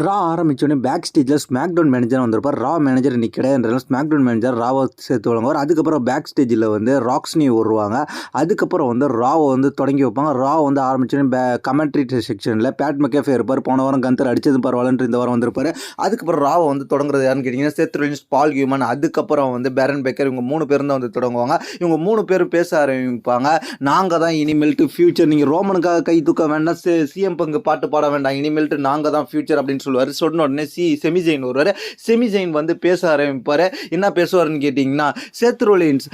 ரா ஆரம்பிச்சோடனே back ஸ்டேஜில் SmackDown manager வந்திருப்பார். ரா manager இன்னைக்கு கிடையாதுன்றதுனால ஸ்மாக்டவுன் மேனேஜர் ராவை சேர்த்து வழங்குவார். அதுக்கப்புறம் பேக் ஸ்டேஜில் வந்து ராக்ஸ்னி வருவாங்க. அதுக்கப்புறம் வந்து ராவை வந்து தொடங்கி வைப்பாங்க. ரா வந்து ஆரம்பிச்சோடனே கமெண்ட்ரி செக்ஷனில் பேட் மெக்கேஃபே இருப்பார். போன வாரம் கந்தர் அடிச்சது பரவாயில்லன்ற இந்த வாரம் வந்திருப்பார். அதுக்கப்புறம் ராவை வந்து தொடங்குறது யாருன்னு கேட்டிங்கன்னா செத் ரோலின்ஸ், பால் ஹியூமன், அதுக்கப்புறம் வந்து பேரன் பேக்கர், இவங்க 3 பேரும் தான் வந்து தொடங்குவாங்க. இவங்க 3 பேரும் பேச ஆரம்பிப்பாங்க. நாங்கள் தான் இனிமேல்ட்டு ஃபியூச்சர், நீங்கள் ரோமனுக்காக கை தூக்க வேண்டாம், சிஎம் பங்கு பாட்டு பாட வேண்டாம், இனிமேல்ட்டு நாங்கள் தான் ஃபியூச்சர் அப்படின்னு சொல்லுவார். சொன்ன உடனே செமிஜெயின் வருவார். செமிஜெயின் வந்து பேச ஆரம்பிப்பார். என்ன பேசுவார்னு கேட்டிங்கன்னா, செத் ரோலின்ஸ்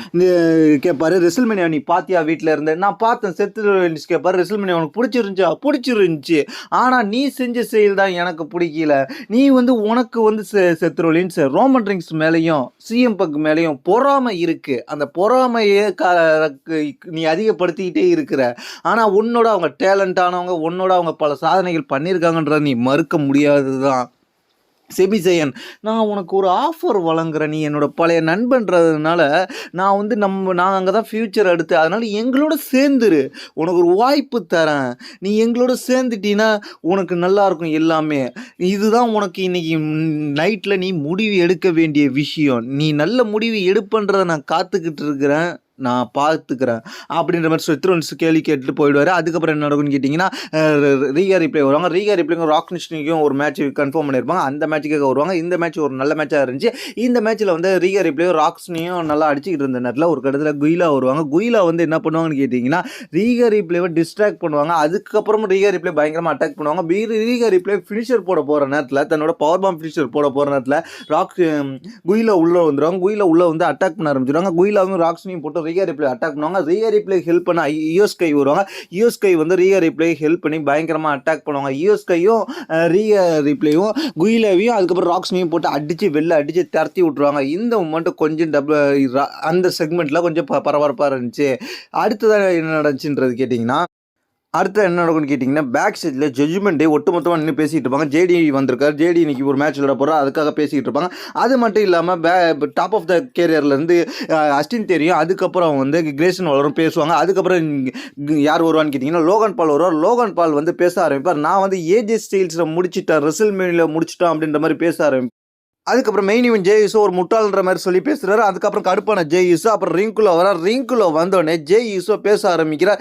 கேட்பாரு, ரெசில்மேனியா நீ பாத்தியா வீட்டில் இருந்து? நான் பார்த்தேன். செத் ரோலின்ஸ் கேட்பாரு, ரெசில்மேனியா உனக்கு பிடிச்சிருந்துச்சு, ஆனால் நீ செஞ்ச செயல் தான் எனக்கு பிடிக்கல. நீ வந்து உனக்கு வந்து செத் ரோலின்ஸ் ரோமன் ரிங்ஸ் மேலேயும் சிஎம் பங்க் மேலேயும் பொறாமை இருக்கு. அந்த பொறாமையை நீ அதிகப்படுத்திக்கிட்டே இருக்கிற. ஆனால் உன்னோட அவங்க டேலண்டானவங்க, உன்னோட அவங்க பல சாதனைகள் பண்ணியிருக்காங்கன்றத நீ மறுக்க முடியாதுதான். செபிசையன், நான் உனக்கு ஒரு ஆஃபர் வழங்குறேன். நீ என்னோட பழைய நண்பன்றதுனால நான் வந்து நான் அங்கே தான் ஃப்யூச்சர் அடுத்து, அதனால் எங்களோட சேர்ந்துரு, உனக்கு ஒரு வாய்ப்பு தரேன், நீ எங்களோட சேர்ந்துட்டீன்னா உனக்கு நல்லாயிருக்கும் எல்லாமே. இதுதான் உனக்கு இன்றைக்கி நைட்டில் நீ முடிவு எடுக்க வேண்டிய விஷயம். நீ நல்ல முடிவு எடுப்பன்றதை நான் காத்துக்கிட்டு இருக்கிறேன், நான் பார்த்துக்கிறேன் அப்படின்ற மாதிரி செத் ரோலின்ஸ் கேள்வி கேட்டுட்டு போயிடுவார். அதுக்கப்புறம் என்ன நடக்கும்னு கேட்டிங்கன்னா, ரீகா ரிப்ளே வருவாங்க. ரீகா ரிப்ளேக்கும் ராக்னிஷ்னிக்கும் ஒரு மேட்ச் கன்ஃபார்ம் பண்ணியிருப்பாங்க. அந்த மேட்சுக்காக வருவாங்க. இந்த மேட்ச் ஒரு நல்ல மேட்சாக இருந்துச்சு. இந்த மேட்ச்சில் வந்து ரீகா ரிப்ளேயும் ராக்ஸ்னியும் நல்லா அடிச்சுக்கிட்டு இருந்த நேரத்தில் ஒரு கட்டத்தில் குயிலா வருவாங்க. குயிலா வந்து என்ன பண்ணுவாங்கன்னு கேட்டிங்கன்னா, ரீகா ரிப்ளேவை டிஸ்ட்ராக்ட் பண்ணுவாங்க. அதுக்கப்புறம் ரீகா ரிப்ளே பயங்கரமாக அட்டாக் பண்ணுவாங்க. ரீகா ரிப்ளே ஃபினிஷர் போட போகிற நேரத்தில், தன்னோட பவர் பாம் ஃபினிஷர் போட போகிற நேரத்தில் குயிலா உள்ளே வந்துடுவாங்க. குயிலா உள்ளே வந்து அட்டாக் பண்ண ஆரம்பிச்சிடுவாங்க. குயிலாவும் ராக்ஸ்னியும் போட்டு ரீகா ரிப்ளே அட்டாக் பண்ணுவாங்க. ரீகா ரிப்ளே ஹெல்ப் பண்ண யோஸ்கை வருவாங்க. யோஸ்கை வந்து ரீகா ரிப்ளே ஹெல்ப் பண்ணி பயங்கரமாக அட்டாக் பண்ணுவாங்க. யோஸ்கையும் ரீகா ரிப்ளேயும் குயிலாவையும் அதுக்கப்புறம் ராக்ஸ்னியும் போட்டு அடித்து தரத்தி விட்டுருவாங்க. இந்த மூமெண்ட் கொஞ்சம் அந்த செக்மெண்ட்டில் கொஞ்சம் பரபரப்பாக இருந்துச்சு. அடுத்ததாக என்ன நடந்துச்சுன்றது கேட்டிங்கன்னா, அடுத்து என்ன நடக்கும்னு கேட்டிங்கன்னா, பேக் ஸ்டேஜில் ஜட்ஜ்மெண்ட் டே ஒட்டுமொத்தமாக நின்று பேசிகிட்டு இருப்பாங்க. ஜேடி வந்திருக்காரு. ஜேடி இன்னைக்கு ஒரு மேட்ச் விளையாட போகிறோம், அதுக்காக பேசிக்கிட்டு இருப்பாங்க. அது மட்டும் இல்லாமல் டாப் ஆஃப் த கேரியர்லேருந்து அஸ்டின் தெரியும். அதுக்கப்புறம் வந்து கிரேசன் வளரும் பேசுவாங்க. அதுக்கப்புறம் யார் வருவான்னு கேட்டிங்கன்னா, லோகன் பால் வருவார். லோகன் பால் வந்து பேச ஆரம்பிப்பார். நான் வந்து ஏஜே ஸ்டைல்ஸில் முடிச்சிட்டேன், ரெசில்மேனியாவில் முடிச்சிட்டேன் அப்படின்ற மாதிரி பேச ஆரம்பிப்பேன். அதுக்கப்புறம் மெயின் இவன் ஜேயூஸோ ஒரு முட்டாள்ன்ற மாதிரி சொல்லி பேசுகிறாரு. அதுக்கப்புறம் கடுப்பான ஜேயூஸோ அப்புறம் ரிங்குல வரார். ரிங்குல வந்தோடனே ஜேயூஸோ பேச ஆரம்பிக்கிறார்.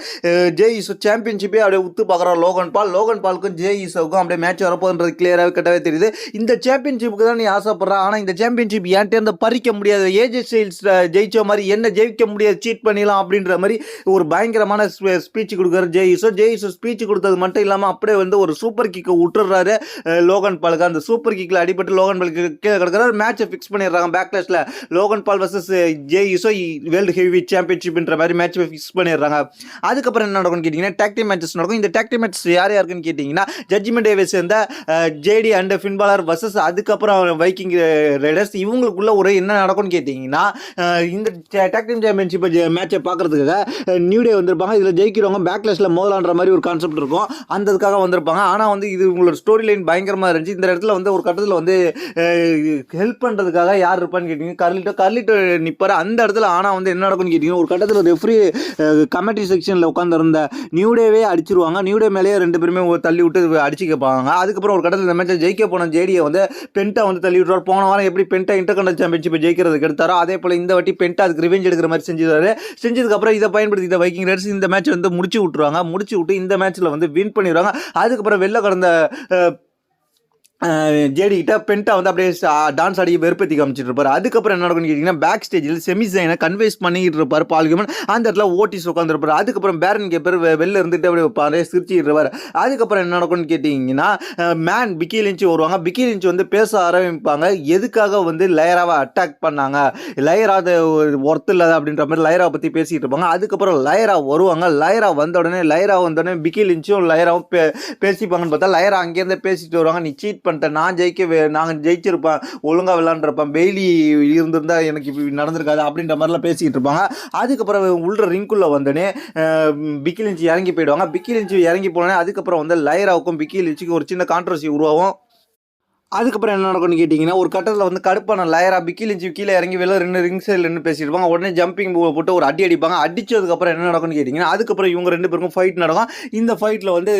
ஜேயூஸோ சாம்பியன்ஷிப்பே அப்படியே உத்து பார்க்குறார் லோகன் பாலுக்கும் ஜேயூஸோவுக்கும் அப்படியே மேட்ச் வரப்போன்றது கிளியராகவே கட்டவே தெரியுது. இந்த சாம்பியன்ஷிப்புக்கு தான் நீ ஆசைப்படுற, ஆனால் இந்த சாம்பியன்ஷிப் என்கிட்ட பறிக்க முடியாது, ஏஜே ஸ்டைல்ஸ் ஜெயிச்ச மாதிரி என்ன ஜெயிக்க முடியாது, சீட் பண்ணிடலாம் அப்படின்ற மாதிரி ஒரு பயங்கரமான ஸ்பீச் கொடுக்குறாரு ஜேயூஸோ. ஸ்பீச் கொடுத்தது மட்டும் இல்லாமல் அப்படியே வந்து ஒரு சூப்பர் கிக்கை விட்டுறாரு லோகன் பாலுக்கு. அந்த சூப்பர் கிக்கில் அடிபட்டு லோகன் பாலுக்கு கிடக்கிறார். மேட்சை ஃபிக்ஸ் பண்ணிடுறாங்க. பேக்லாஷ்ல Logan Paul versus Jey Uso world heavy சாம்பியன்ஷிப்ன்ற மாதிரி மேட்ச் ஃபிக்ஸ் பண்ணிடுறாங்க. அதுக்கப்புறம் என்ன நடக்கும்னு கேட்டிங்கன்னா, டாக் டீம் மேட்சஸ் நடக்கும். இந்த டாக் டீம் மேட்ச் யாருக்குன்னு கேட்டிங்கன்னா, ஜட்ஜ்மெண்ட் டேவை சேர்ந்த ஜேடி அண்ட் ஃபின் பாலர் வர்சஸ் அதுக்கப்புறம் வைக்கிங் ரைடர்ஸ். இவங்களுக்குள்ள ஒரு என்ன நடக்கும்னு கேட்டிங்கன்னா, இந்த டாக் டீம் சாம்பியன்ஷிப் மேட்சை பார்க்கறதுக்காக நியூ டே வந்திருப்பாங்க. இதில் ஜெயிக்கிறவங்க பேக்லாஷ்ல மோதலான்ற மாதிரி ஒரு கான்செப்ட் இருக்கும். அந்ததுக்காக வந்திருப்பாங்க. ஆனால் வந்து இது உங்களோட ஸ்டோரி லைன் பயங்கரமாக இருந்துச்சு. இந்த இடத்துல வந்து ஒரு கட்டத்தில் வந்து ஹெல்ப் பண்ணுறதுக்காக யார் இருப்பான்னு கேட்டிங்கன்னா, கர்லிட்டோ நிற்பார் அந்த இடத்துல. ஆனால் வந்து என்ன நடக்கும்னு கேட்டிங்கன்னா, ஒரு கட்டத்தில் ரெஃப்ரி கமெண்ட்ரி செக்ஷனில் உட்காந்துருந்த நியூ டேவே அடிச்சிருவாங்க. நியூ டே மேலேயே 2 பேருமே தள்ளி விட்டு அடிச்சு கேட்பாங்க. அதுக்கப்புறம் ஒரு கட்டத்தில் இந்த மேட்சை ஜெயிக்க போன ஜேடியை வந்து பென்ட்டா வந்து தள்ளி விட்டுருவார். போன வாரம் எப்படி பென்ட்டா இன்டர்கண்டல் சாம்பியன்ஷிப்பை ஜெயிக்கிறதுக்கு எடுத்தாரோ, அதே போல் இந்த வாட்டி பென்ட்டா அதுக்கு ரிவெஞ்ச் எடுக்கிற மாதிரி செஞ்சதுக்கப்புறம் இதை பயன்படுத்தி வைக்கிங் ரைடர்ஸ் இந்த மேட்ச் வந்து முடிச்சு விட்டு இந்த மேட்ச்சில் வந்து வின் பண்ணிடுவாங்க. அதுக்கப்புறம் வெளில கடந்த ஜேடி கிட்ட பென்ட்டா வந்து அப்படியே டான்ஸ் ஆடி வெறுப்பத்தி காமிச்சிட்டு இருப்பார். அதுக்கப்புறம் என்ன நடக்கும்னு கேட்டிங்கன்னா, பேக் ஸ்டேஜில் செமிசைனை கன்வேஸ் பண்ணிட்டு இருப்பார் பால் ஹியூமன். அந்த இடத்துல ஓட்டிஸ் உட்காந்துருப்பார். அதுக்கப்புறம் பேரன் கேப்பர் வெளில இருந்துட்டு அப்படியே வைப்பார், சிரிச்சிட்டு இருப்பார். அதுக்கப்புறம் என்ன நடக்கும்னு கேட்டிங்கன்னா, பிக்கி லிஞ்ச் வருவாங்க. பிக்கி லிஞ்ச் வந்து பேச ஆரம்பிப்பாங்க. எதுக்காக வந்து லயராவை அட்டாக் பண்ணாங்க, லயரா அது ஒர்த் இல்லை அப்படின்ற மாதிரி லயரா பற்றி பேசிகிட்டு இருப்பாங்க. அதுக்கப்புறம் லயரா வருவாங்க. லயரா வந்த உடனே பிக்கி லிஞ்சும் லயராவும் பேசிப்பாங்கன்னு பார்த்தா, லயரா அங்கேருந்து பேசிட்டு வருவாங்க. நீ சீட் பண்ணிட்டேன், நாங்கள் ஜெயிச்சிருப்பேன், ஒழுங்காக விளாண்டுருப்பேன், பெய்லி இருந்திருந்தா எனக்கு இப்படி நடந்திருக்காது அப்படின்ற மாதிரிலாம் பேசிக்கிட்டு இருப்பாங்க. அதுக்கப்புறம் உள்ள ரிங்குள்ள வந்தோடனே பிக்கி லிஞ்ச் இறங்கி போயிடுவாங்க. பிக்கி லிஞ்ச் இறங்கி போனோடனே அதுக்கப்புறம் வந்து லயராவுக்கும் பிக்கி லிஞ்சுக்கும் ஒரு சின்ன கான்ட்ரவர்சி உருவாகும். அதுக்கப்புறம் என்ன நடக்கும்னு கேட்டிங்கன்னா, ஒரு கட்டத்தில் வந்து கடுப்பான லயரா பிக்கி லிஞ்ச் கீழே இறங்கி வெளில 2 ரிங் சைடில் நின்னு பேசியிருப்பாங்க. உடனே ஜம்பிங் போட்டு ஒரு அடி அடிப்பாங்க. அடிச்சதுக்கப்புறம் என்ன நடக்கும்னு கேட்டிங்கன்னா, அதுக்கப்புறம் இவங்க 2 பேருக்கும் ஃபைட் நடக்கும். இந்த ஃபைட்டில் வந்து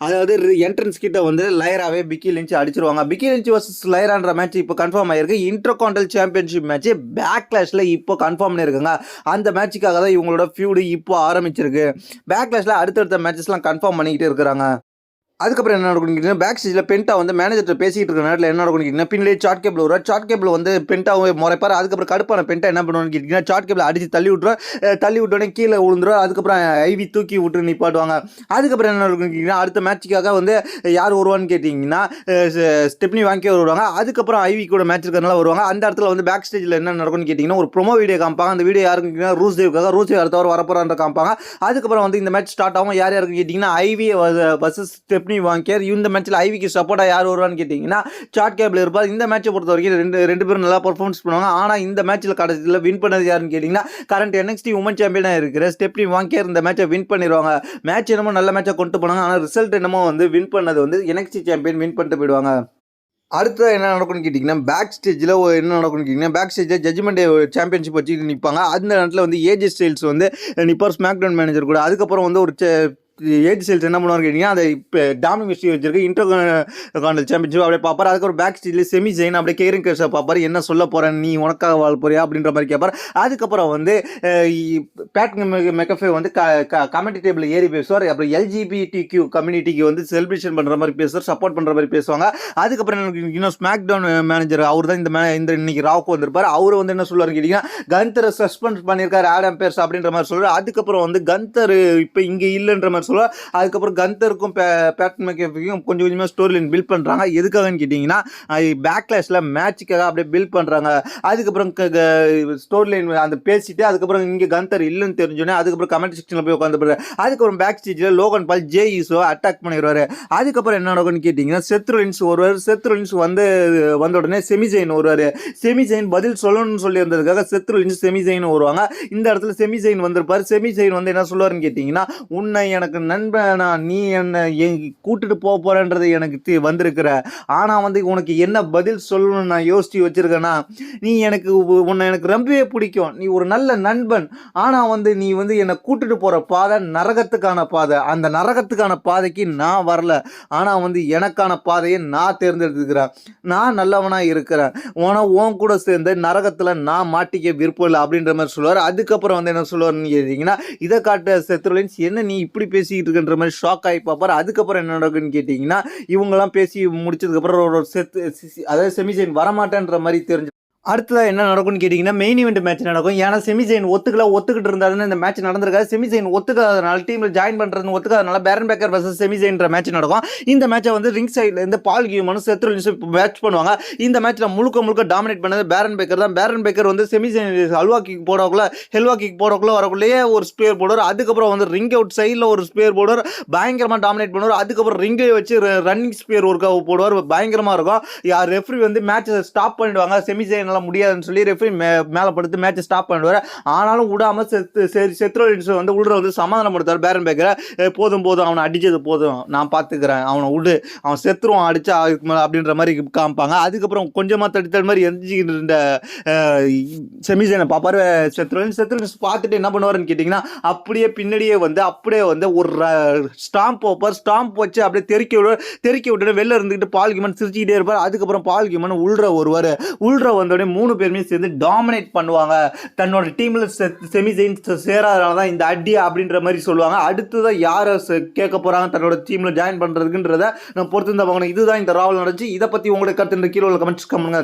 அதாவது என்ட்ரன்ஸ் கிட்ட வந்து லயராவே பிக்கி லிஞ்ச் அடிச்சிருவாங்க. பிக்கி லிஞ்ச் வர்சஸ் லயரான்ற மேட்ச் இப்போ கன்ஃபார்ம் ஆயிருக்கு. இன்டர்கான்டினென்டல் சாம்பியன்ஷிப் மேட்ச் பேக்லாஷ்ல இப்போ கன்ஃபார்ம் பண்ணியிருக்காங்க. அந்த மேட்சுக்காக தான் இவங்களோட ஃபியூடு இப்போ ஆரம்பிச்சிருக்கு. பேக்லாஷ்ல அடுத்தடுத்த மேட்சஸ்லாம் கன்ஃபார்ம் பண்ணிக்கிட்டே இருக்கிறாங்க. அதுக்கப்புறம் என்ன நடக்கும்னு கேட்டிங்கன்னா, பேக் ஸ்டேஜில் பென்டா வந்து மேனேஜர்கிட்ட பேசிகிட்டு இருக்கிற நேரத்தில் என்ன நடக்கும்னு கேட்டிங்கன்னா, பின்னாடியே சாட் கேபிள் வருவார். சாட் கேபிள் வந்து பென்டாவை முறைப்பார். அதுக்கப்புறம் கடுப்பான பென்டா என்ன பண்ணுவான்னு கேட்டிங்கன்னா, சாட் கேபிள் அடித்து தள்ளி விட்டுருவார். தள்ளி விட்டோடனே கீழே விழுந்துருவார். அதுக்கப்புறம் ஐவி தூக்கி விட்டு நிப்பாட்டுவாங்க. அதுக்கப்புறம் என்ன நடக்கும்னு கேட்டிங்கன்னா, அடுத்த மேட்சுக்காக வந்து யார் வருவான்னு கேட்டிங்கன்னா, ஸ்டெப்னி வாங்கி வருவாங்க. அதுக்கப்புறம் ஐவி கூட மேட்ச் இருக்கிறனால வருவாங்க. அந்த இடத்துல வந்து பேக் ஸ்டேஜில் என்ன நடக்கும்னு கேட்டிங்கன்னா, ஒரு ப்ரோமோ வீடியோ காமிப்பாங்க. அந்த வீடியோ யாருன்னு கேட்டிங்கன்னா, ரூஸ்தேவுக்காக. ரூஸ்தேவ் அடுத்த வாரம் வரப்போறான்ற காமிப்பாங்க. அதுக்கப்புறம் வந்து இந்த மேட்ச் ஸ்டார்ட் ஆகும். யார் யாருன்னு கேட்டிங்கன்னா, ஐவி வர்சஸ் ஸ்டெப்னி வாங்கியர். இந்த மேட்ச்சில் ஐவிக்கு சப்போர்ட்டாக யார் வருவான்னு கேட்டிங்கன்னா, சாட் கேபிள் இருப்பார். இந்த மேட்சை பொறுத்த வரைக்கும் ரெண்டு பேரும் நல்லா பர்ஃபார்மன்ஸ் பண்ணுவாங்க. ஆனால் இந்த மேட்ச்சில் கடைசியில் வின் பண்ணது யாருன்னு கேட்டிங்கன்னா, கரண்ட் NXT உமன் சாம்பியனாக இருக்கிற ஸ்டெப்னி வாங்கியர் இந்த மேட்சை வின் பண்ணிடுவாங்க. மேட்ச் என்னமோ நல்ல மேட்சை கொண்டு போனாங்க. ஆனால் ரிசல்ட் என்னமோ வந்து வின் பண்ணது வந்து NXT சாம்பியன் வின் பண்ணிட்டு போயிடுவாங்க. அடுத்தது என்ன நடக்கும்னு கேட்டிங்கன்னா, பேக் ஸ்டேஜில் என்ன நடக்கும்னு கேட்டிங்கன்னா, பேக் ஸ்டேஜில் ஜட்ஜ்மெண்ட் சாம்பியன்ஷிப் வச்சுட்டு நிற்பாங்க. அந்த இடத்துல வந்து ஏஜே ஸ்டைல்ஸ் வந்து நிற்பார் ஸ்மாக்டவுன் மேனேஜர் கூட. அதுக்கப்புறம் வந்து ஒரு ஏஜ் ஸ்டைல்ஸ் என்ன பண்ணுவான்னு கேட்டிங்கன்னா, அதை இப்போ டாமினிக் மிஸ்ட்ரி வச்சிருக்கு இன்டர்கான்டினென்டல் சாம்பியன்ஷிப் அப்படியே பார்ப்பார். அதுக்கப்புறம் பேக் ஸ்டேஜில் செமி ஜெயின் அப்படியே கேரிங் கேர்ஸை பார்ப்பார். என்ன சொல்ல போகிறேன், நீ உனக்காக வாழ போறியா அப்படின்ற மாதிரி கேட்பார். அதுக்கப்புறம் வந்து பேட் மெக்கஃபே வந்து கமெண்டி டேபிள் ஏறி பேசுவார். அப்புறம் LGBTQ கம்யூனிட்டிக்கு வந்து செலிப்ரேஷன் பண்ணுற மாதிரி பேசுவார், சப்போர்ட் பண்ணுற மாதிரி பேசுவாங்க. அதுக்கப்புறம் இன்னும் ஸ்மாக் டவுன் மேனேஜர் அவர் தான் இந்த இன்னைக்கு ராவுக்கு வந்திருப்பார். அவர் வந்து என்ன சொல்லுவார் கேட்டிங்கன்னா, கந்தரை சஸ்பெண்ட் பண்ணியிருக்காரு ஆடம் பேர்ஸ் அப்படின்ற மாதிரி சொல்லுவார். அதுக்கப்புறம் வந்து கந்தர் இப்போ இங்கே இல்லைன்ற மாதிரி சொல்லுவார். அதுக்கப்புறம் கந்தருக்கும் பேட் மெக்கஃபேக்கும் கொஞ்சம் கொஞ்சமாக ஸ்டோரி லைன் பில்ட் பண்ணுறாங்க. எதுக்காகன்னு கேட்டிங்கன்னா, பேக்லாஷில் மேட்சுக்காக அப்படியே பில்ட் பண்ணுறாங்க. அதுக்கப்புறம் ஸ்டோரி லைன் அந்த பேசிட்டு அதுக்கப்புறம் இங்கே கந்தர் இல்லைன்னு தெரிஞ்சோன்னே அதுக்கப்புறம் கமெண்ட் செக்ஷனில் போய் உட்காந்துருப்பாரு. அதுக்கப்புறம் பேக் ஸ்டேஜில் லோகன் பால் ஜே ஈஸோ அட்டாக் பண்ணிடுவார். அதுக்கப்புறம் என்ன நடக்கும்னு கேட்டிங்கன்னா, செத்ரோலின்ஸ் வருவார். செத்ரோலின்ஸ் வந்த உடனே செமிஜெயின் வருவார். செமிஜெயின் பதில் சொல்லணும்னு சொல்லியிருந்ததுக்காக செத்ரோலின்ஸ் செமிஜெயின் வருவாங்க. இந்த இடத்துல செமிஜெயின் வந்திருப்பார். செமிஜெயின் வந்து என்ன சொல்லுவாருன்னு கேட்டிங்கன்னா, உன்னை எனக்கு நண்பனா, நீ என்னை கூட்டுட்டு போக போறன்றது எனக்கு வந்திருக்கிற, ஆனால் வந்து உனக்கு என்ன பதில் சொல்லணும்னு நான் யோசிச்சு வச்சிருக்கேன்னா, உன்னை எனக்கு ரொம்பவே பிடிக்கும், நீ ஒரு நல்ல நண்பன், ஆனால் வந்து நீ வந்து என்னை கூட்டுட்டு போகிற பாதை நரகத்துக்கான பாதை. அந்த நரகத்துக்கான பாதைக்கு நான் வரல, ஆனால் வந்து எனக்கான பாதையை நான் தேர்ந்தெடுத்துக்கிறேன். நான் நல்லவனாக இருக்கிறேன், உன் கூட சேர்ந்து நரகத்தில் நான் மாட்டிக்க விருப்பம் இல்லை அப்படின்ற மாதிரி சொல்லுவார். அதுக்கப்புறம் வந்து என்ன சொல்லுவார்னு கேட்டிங்கன்னா, இதை காட்ட செத்ரோலின்ஸ் என்ன நீ இப்படி பேசிக்கிட்டு இருக்குன்ற மாதிரி ஷாக் ஆகி பார்ப்பார். அதுக்கப்புறம் என்ன நடக்குன்னு கேட்டிங்கன்னா, இவங்கெல்லாம் பேசி முடிச்சதுக்கப்புறம் ஒரு அதாவது செமிஜெயின் வரமாட்டேன்ற மாதிரி தெரிஞ்சு அடுத்ததாக என்ன நடக்கும்னு கேட்டிங்கன்னா, மெயின் ஈவெண்ட் மேட்ச் நடக்கும். ஏன்னா செமிஜெயின் ஒத்துக்கிட்டு இருந்தாருன்னு இந்த மேட்ச் நடந்திருக்காது. செமிஜெயின் ஒத்துக்காதனால டீமில் ஜாயின் பண்ணுறதுன்னு ஒத்துக்காதனால பேரன் பேக்கர் வர்சஸ் செமிஜெயின்ற மேட்ச் நடக்கும். இந்த மேட்சை வந்து ரிங் சைட்லேருந்து பால் கியூமனும் செத்ரோலின்ஸும் மேட்ச் பண்ணுவாங்க. இந்த மேட்ச்சில் முழுக்க டாமினேட் பண்ணது பேரன் பேக்கர் தான். பேரன் பேக்கர் வந்து செமிஜெயின் ஹெல்வா கிக் போடக்குள்ள வரக்குள்ளேயே ஒரு ஸ்பேர் போடுவார். அதுக்கப்புறம் வந்து ரிங் அவுட் சைடில் ஒரு ஸ்பேர் போடுவார், பயங்கரமாக டாமினேட் பண்ணுவார். அதுக்கப்புறம் ரிங்கை வச்சு ரன்னிங் ஸ்பேர் ஒர்க் போடுவார், பயங்கரமாக இருக்கும். யார் ரெஃப்ரி வந்து மேட்சை ஸ்டாப் பண்ணிடுவாங்க. செமிஜெயின் முடியாதுன்னு சொல்லி ரெஃப்ரி மேலே படுத்து மேட்சை ஸ்டாப் பண்ணுவார். ஆனாலும் விடாமல் செத்ரோலின்ஸ் வந்து உள்ள வந்து சமாதானப்படுத்தார் பேரன் பேக்கரை. போதும் அவனை அடித்தது போதும், நான் பார்த்துக்கிறேன், அவனை விடு, அவன் செத்துருவான் அடிச்சா அப்படின்ற மாதிரி காமிப்பாங்க. அதுக்கப்புறம் கொஞ்சமாக தடுத்த மாதிரி எரிஞ்சிக்கிட்டு இருந்த செமிஜெயினை பார்ப்பார் செத்ரோலின்ஸ் பார்த்துட்டு என்ன பண்ணுவாருன்னு கேட்டிங்கன்னா, அப்படியே பின்னாடியே வந்து ஒரு ஸ்டாம்ப் வைப்பார். ஸ்டாம்ப் வச்சு அப்படியே தெறிக்க விட்டு வெளில இருந்துக்கிட்டு பால் கியூமன் சிரிச்சுக்கிட்டே இருப்பார். அதுக்கப்புறம் பால் கியூமன் உள்ற வந்தோடனே 3 பேருமே சேர்ந்து டாமினேட் பண்ணுவாங்க. தன்னோட டீமில் செமிஜெயின் சேராதனால தான் இந்த அடி அப்படின்ற மாதிரி சொல்லுவாங்க. அடுத்ததான் யாரை கேட்க போகிறாங்க தன்னோட டீமில் ஜாயின் பண்ணுறதுக்குன்றத நான் பொறுத்து இருந்தால் வாங்கணும். இதுதான் இந்த ராவல் நடந்துச்சு. இதை பற்றி உங்களுக்கு கருத்து கீழே கமெண்ட்ஸ் பண்ணுங்க.